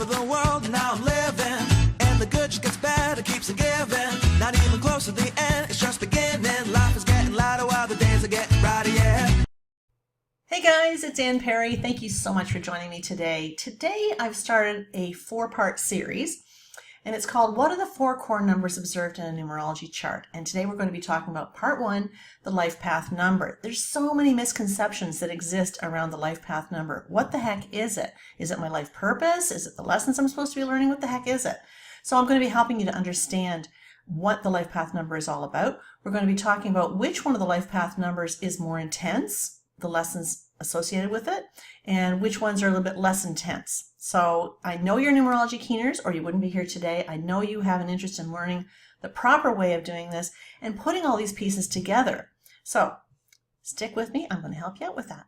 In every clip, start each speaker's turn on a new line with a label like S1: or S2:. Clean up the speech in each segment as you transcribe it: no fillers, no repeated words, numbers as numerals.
S1: of the world, now I'm living. And the good just gets better, keeps on giving. Not even close to the end, it's just beginning. Life is getting lighter while the days are getting brighter, yeah.
S2: Hey guys, it's Ann Perry. Thank you so much for joining me today. Today I've started a 4-part series, and it's called What are the 4 core numbers observed in a numerology chart? And today we're going to be talking about part 1, the life path number. There's so many misconceptions that exist around the life path number. What the heck is it? Is it my life purpose? Is it the lessons I'm supposed to be learning? What the heck is it? So I'm going to be helping you to understand what the life path number is all about. We're going to be talking about which one of the life path numbers is more intense, the lessons associated with it, and which ones are a little bit less intense. So I know you're numerology keeners, or you wouldn't be here today. I know you have an interest in learning the proper way of doing this and putting all these pieces together. So stick with me. I'm going to help you out with that.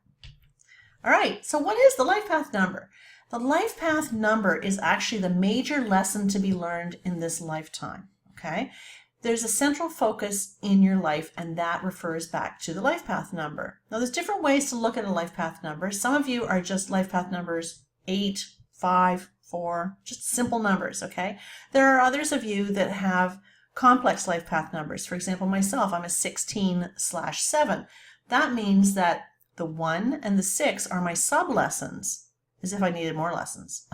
S2: All right, so what is the life path number? The life path number is actually the major lesson to be learned in this lifetime, okay? There's a central focus in your life, and that refers back to the life path number. Now, there's different ways to look at a life path number. Some of you are just life path numbers 8, 5, 4, just simple numbers, okay? There are others of you that have complex life path numbers. For example, myself, I'm a 16/7. That means that the 1 and the 6 are my sub-lessons, as if I needed more lessons.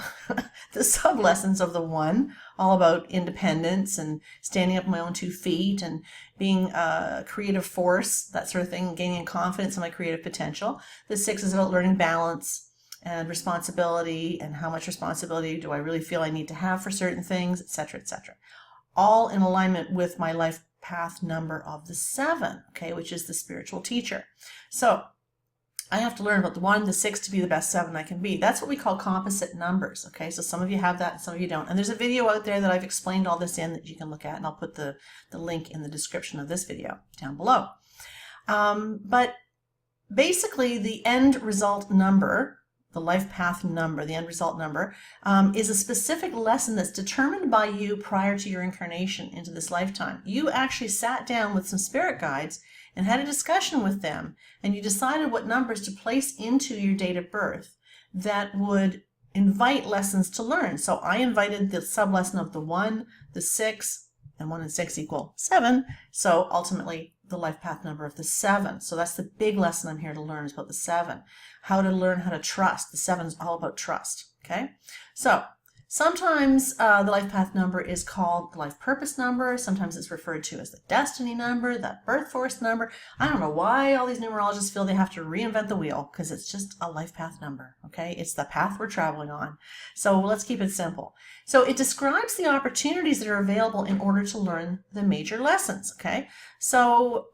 S2: The sub-lessons of the 1, all about independence and standing up on my own 2 feet and being a creative force, that sort of thing, gaining confidence in my creative potential. The 6 is about learning balance and responsibility, and how much responsibility do I really feel I need to have for certain things, etc., etc. All in alignment with my life path number of the 7, okay, which is the spiritual teacher. So I have to learn about the 1, the 6 to be the best 7 I can be. That's what we call composite numbers, okay? So some of you have that and some of you don't. And there's a video out there that I've explained all this in that you can look at, and I'll put the link in the description of this video down below. But basically the end result number, the life path number, the end result number, is a specific lesson that's determined by you prior to your incarnation into this lifetime. You actually sat down with some spirit guides and had a discussion with them, and you decided what numbers to place into your date of birth that would invite lessons to learn. So I invited the sub-lesson of the 1, the 6, and 1 and 6 equal 7. So ultimately the life path number of the 7. So that's the big lesson I'm here to learn, is about the 7. How to learn how to trust. The 7 is all about trust, okay? So sometimes the life path number is called the life purpose number. Sometimes it's referred to as the destiny number, the birth force number. I don't know why all these numerologists feel they have to reinvent the wheel, because it's just a life path number, okay? It's the path we're traveling on. So let's keep it simple. So it describes the opportunities that are available in order to learn the major lessons, okay? So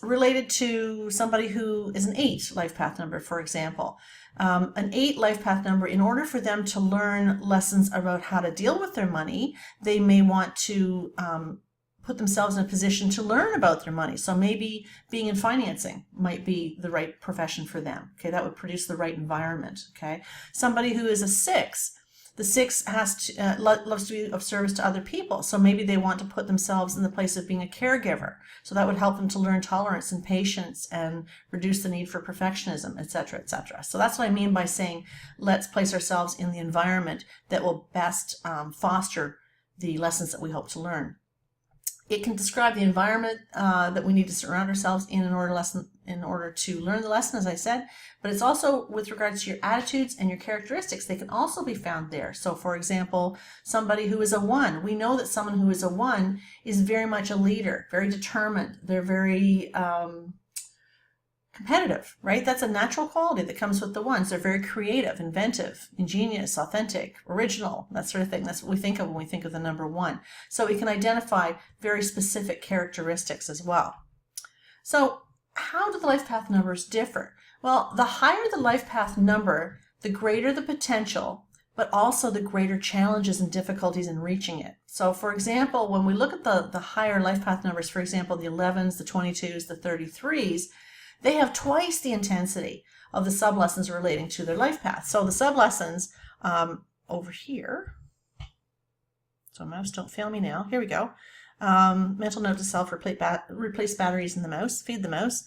S2: related to somebody who is an 8 life path number, for example. An 8 life path number, in order for them to learn lessons about how to deal with their money, they may want to put themselves in a position to learn about their money. So maybe being in financing might be the right profession for them. Okay, that would produce the right environment. Okay, somebody who is a 6, the 6 has to, loves to be of service to other people. So maybe they want to put themselves in the place of being a caregiver. So that would help them to learn tolerance and patience and reduce the need for perfectionism, etc., etc. So that's what I mean by saying, let's place ourselves in the environment that will best foster the lessons that we hope to learn. It can describe the environment that we need to surround ourselves in order to learn the lesson, as I said, but it's also with regards to your attitudes and your characteristics. They can also be found there. So for example, somebody who is a 1, we know that someone who is a 1 is very much a leader, very determined. They're very competitive, right? That's a natural quality that comes with the 1s. They're very creative, inventive, ingenious, authentic, original, that sort of thing. That's what we think of when we think of the number 1. So we can identify very specific characteristics as well. So how do the life path numbers differ? Well, the higher the life path number, the greater the potential, but also the greater challenges and difficulties in reaching it. So for example, when we look at the higher life path numbers, for example, the 11s, the 22s, the 33s, they have twice the intensity of the sub-lessons relating to their life path. So the sub-lessons over here, so mouse, don't fail me now, here we go. Mental note to self, replace batteries in the mouse, feed the mouse.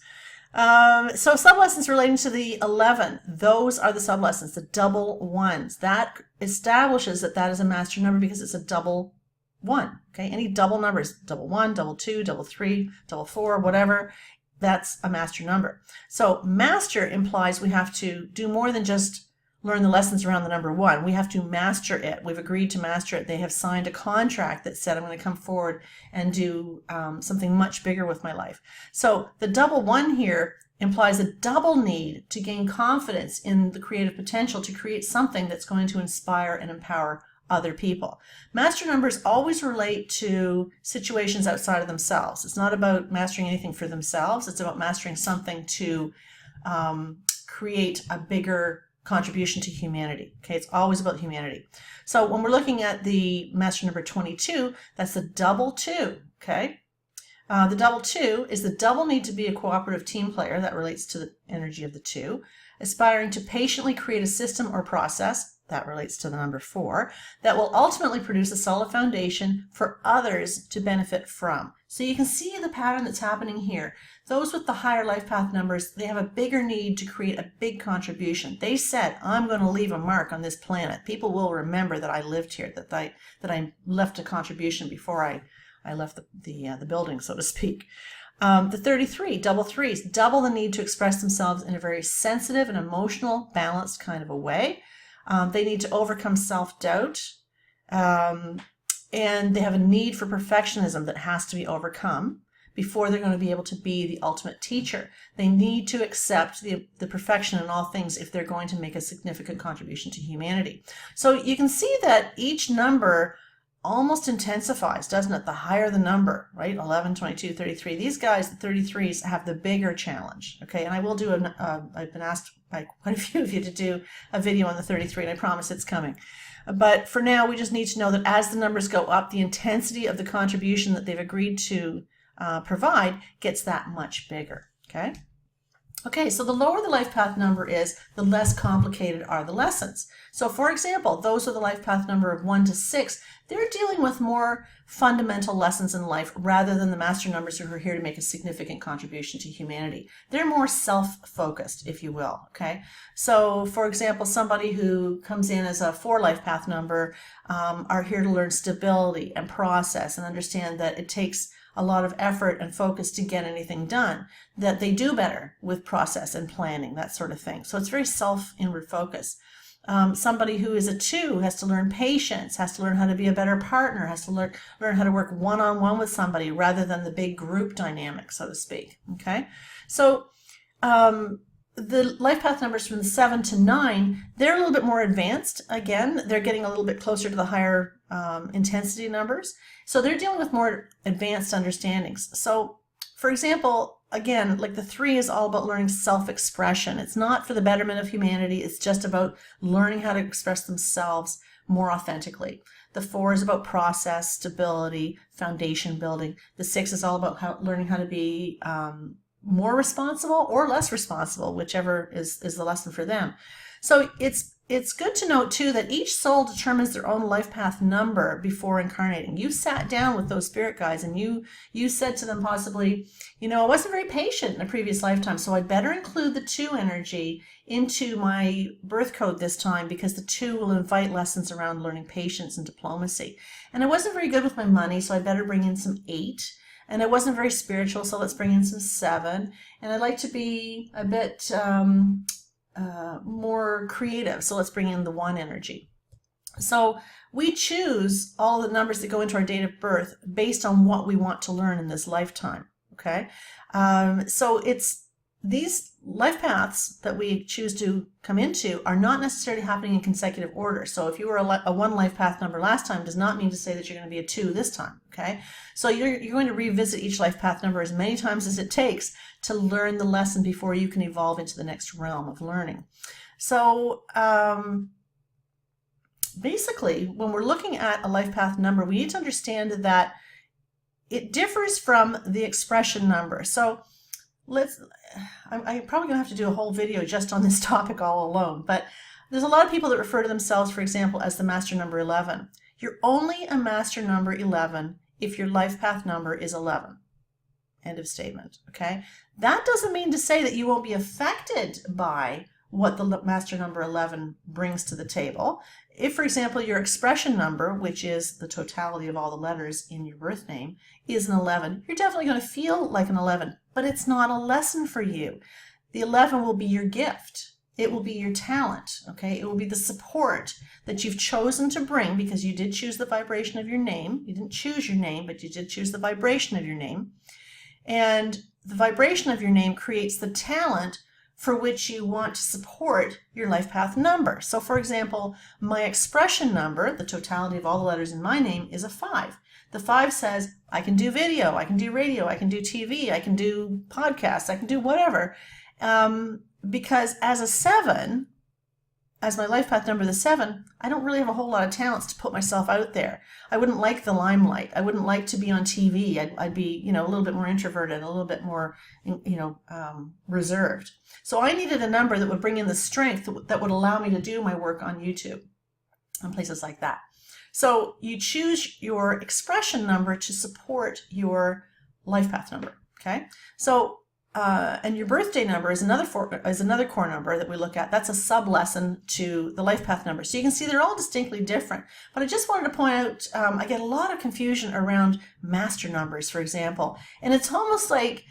S2: So sublessons relating to the 11, those are the sublessons, the double ones. That establishes that that is a master number because it's a double one. Okay, any double numbers, double one, double two, double three, double four, whatever, that's a master number. So master implies we have to do more than just learn the lessons around the number one. We have to master it. We've agreed to master it. They have signed a contract that said I'm going to come forward and do something much bigger with my life. So the double one here implies a double need to gain confidence in the creative potential to create something that's going to inspire and empower other people. Master numbers always relate to situations outside of themselves. It's not about mastering anything for themselves. It's about mastering something to create a bigger contribution to humanity. Okay, it's always about humanity. So when we're looking at the master number 22, that's the double two. Okay, the double two is the double need to be a cooperative team player. That relates to the energy of the two. Aspiring to patiently create a system or process. That relates to the number 4, that will ultimately produce a solid foundation for others to benefit from. So you can see the pattern that's happening here. Those with the higher life path numbers, they have a bigger need to create a big contribution. They said, I'm going to leave a mark on this planet. People will remember that I lived here, that I left a contribution before I left the building, so to speak. The 33, double threes, double the need to express themselves in a very sensitive and emotional, balanced kind of a way. They need to overcome self-doubt, and they have a need for perfectionism that has to be overcome before they're going to be able to be the ultimate teacher. They need to accept the perfection in all things if they're going to make a significant contribution to humanity. So you can see that each number almost intensifies, doesn't it? The higher the number, right? 11, 22, 33. These guys, the 33s, have the bigger challenge. Okay, and I will do I've been asked by quite a few of you to do a video on the 33, and I promise it's coming. But for now, we just need to know that as the numbers go up, the intensity of the contribution that they've agreed to provide gets that much bigger. Okay? Okay, so the lower the life path number is, the less complicated are the lessons. So for example, those with the life path number of 1 to 6, they're dealing with more fundamental lessons in life rather than the master numbers who are here to make a significant contribution to humanity. They're more self-focused, if you will, okay? So for example, somebody who comes in as a 4 life path number are here to learn stability and process and understand that it takes a lot of effort and focus to get anything done, that they do better with process and planning, that sort of thing. So it's very self-inward focus. Somebody who is a 2 has to learn patience, has to learn how to be a better partner, has to learn how to work one-on-one with somebody rather than the big group dynamic, so to speak. Okay, so the life path numbers from 7 to 9, they're a little bit more advanced. Again, they're getting a little bit closer to the higher intensity numbers. So they're dealing with more advanced understandings. So for example, again, like the 3 is all about learning self-expression. It's not for the betterment of humanity. It's just about learning how to express themselves more authentically. The 4 is about process, stability, foundation building. The 6 is all about learning how to be more responsible or less responsible, whichever is the lesson for them. So it's good to note too that each soul determines their own life path number before incarnating. You sat down with those spirit guides and you said to them possibly, you know, I wasn't very patient in a previous lifetime, so I'd better include the 2 energy into my birth code this time because the 2 will invite lessons around learning patience and diplomacy. And I wasn't very good with my money, so I better bring in some 8. And I wasn't very spiritual, so let's bring in some 7. And I'd like to be a bit more creative, so let's bring in the 1 energy. So we choose all the numbers that go into our date of birth based on what we want to learn in this lifetime. Okay, so it's these life paths that we choose to come into are not necessarily happening in consecutive order. So if you were a 1 life path number last time, does not mean to say that you're going to be a 2 this time. Okay, so you're going to revisit each life path number as many times as it takes to learn the lesson before you can evolve into the next realm of learning. So basically, when we're looking at a life path number, we need to understand that it differs from the expression number. So I'm probably going to have to do a whole video just on this topic all alone, but there's a lot of people that refer to themselves, for example, as the master number 11. You're only a master number 11 if your life path number is 11. End of statement. Okay. That doesn't mean to say that you won't be affected by what the master number 11 brings to the table. If, for example, your expression number, which is the totality of all the letters in your birth name, is an 11, you're definitely going to feel like an 11, but it's not a lesson for you. The 11 will be your gift. It will be your talent, okay? It will be the support that you've chosen to bring because you did choose the vibration of your name. You didn't choose your name, but you did choose the vibration of your name. And the vibration of your name creates the talent for which you want to support your life path number. So for example, my expression number, the totality of all the letters in my name, is a 5. The 5 says, I can do video, I can do radio, I can do TV, I can do podcasts, I can do whatever. Because as a 7, as my life path number, the 7, I don't really have a whole lot of talents to put myself out there. I wouldn't like the limelight. I wouldn't like to be on TV. I'd be, a little bit more introverted, a little bit more, reserved. So I needed a number that would bring in the strength that would allow me to do my work on YouTube and places like that. So you choose your expression number to support your life path number. Okay. So and your birthday number is another core number that we look at. That's a sub-lesson to the life path number. So you can see they're all distinctly different. But I just wanted to point out, I get a lot of confusion around master numbers, for example. And it's almost like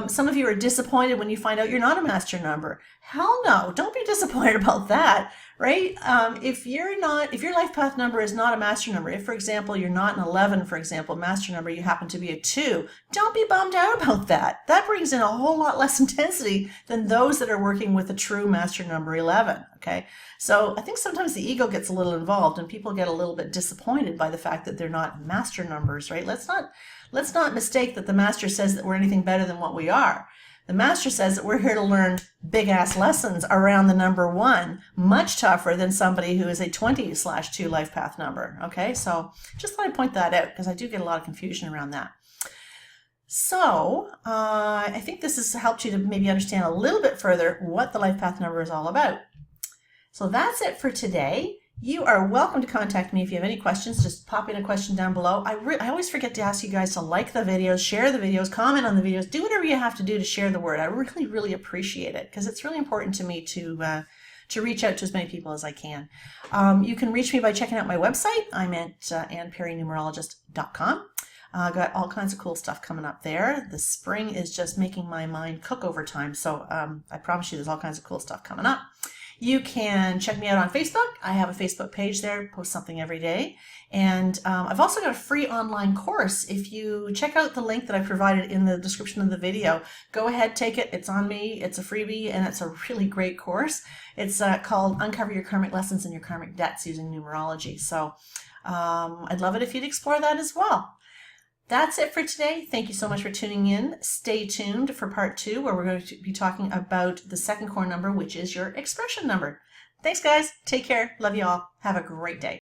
S2: some of you are disappointed when you find out you're not a master number. Hell no, don't be disappointed about that, right? If your life path number is not a master number, if, for example, you're not an 11, for example, master number, you happen to be a 2, don't be bummed out about that. That brings in a whole lot less intensity than those that are working with a true master number 11, okay? So I think sometimes the ego gets a little involved and people get a little bit disappointed by the fact that they're not master numbers, right? Let's not mistake that the master says that we're anything better than what we are. The master says that we're here to learn big-ass lessons around the number 1, much tougher than somebody who is a 20/2 life path number. Okay, so just thought I'd point that out because I do get a lot of confusion around that. So I think this has helped you to maybe understand a little bit further what the life path number is all about. So that's it for today. You are welcome to contact me if you have any questions. Just pop in a question down below. I always forget to ask you guys to like the videos, share the videos, comment on the videos, do whatever you have to do to share the word. I really, really appreciate it because it's really important to me to reach out to as many people as I can. You can reach me by checking out my website. I'm at AnnPerryNumerologist.com. I've got all kinds of cool stuff coming up there. The spring is just making my mind cook over time. So I promise you there's all kinds of cool stuff coming up. You can check me out on Facebook. I have a Facebook page there, post something every day. And I've also got a free online course. If you check out the link that I provided in the description of the video, go ahead, take it. It's on me. It's a freebie, and it's a really great course. It's called Uncover Your Karmic Lessons and Your Karmic Debts Using Numerology. So I'd love it if you'd explore that as well. That's it for today. Thank you so much for tuning in. Stay tuned for part 2, where we're going to be talking about the second core number, which is your expression number. Thanks, guys. Take care. Love you all. Have a great day.